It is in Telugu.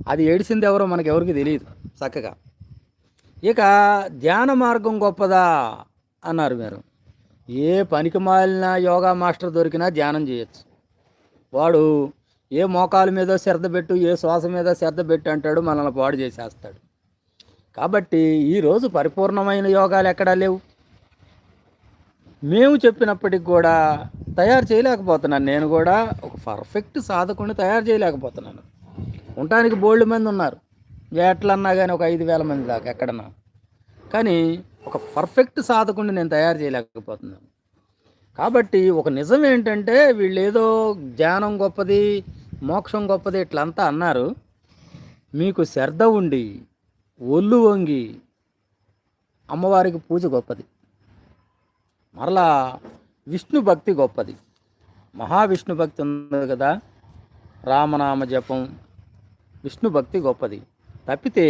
అది ఏడిసింది ఎవరో మనకెవరికి తెలియదు చక్కగా. ఇక ధ్యాన మార్గం గొప్పదా అన్నారు మీరు. ఏ పనికి మాలిన యోగా మాస్టర్ దొరికినా ధ్యానం చేయొచ్చు. వాడు ఏ మోకాల మీద శ్రద్ధ పెట్టు, ఏ శ్వాస మీద శ్రద్ధ పెట్టు అంటాడు, మనల్ని పాడు చేసేస్తాడు. కాబట్టి ఈరోజు పరిపూర్ణమైన యోగాలు ఎక్కడా లేవు. మేము చెప్పినప్పటికి కూడా తయారు చేయలేకపోతున్నాను. నేను కూడా ఒక పర్ఫెక్ట్ సాధకుని తయారు చేయలేకపోతున్నాను. ఉండటానికి బోల్డ్ మంది ఉన్నారు, ఎట్లన్నా కానీ ఒక 5,000 మంది దాకా ఎక్కడన్నా. కానీ ఒక పర్ఫెక్ట్ సాధకుని నేను తయారు చేయలేకపోతున్నాను. కాబట్టి ఒక నిజం ఏంటంటే, వీళ్ళు ఏదో ధ్యానం గొప్పది, మోక్షం గొప్పది ఇట్లంతా అన్నారు. మీకు శ్రద్ధ ఉండి ఒళ్ళు వంగి అమ్మవారికి పూజ గొప్పది. మరలా విష్ణు భక్తి గొప్పది. మహావిష్ణు భక్తి ఉంది కదా, రామనామ జపం, విష్ణు భక్తి గొప్పది. తప్పితే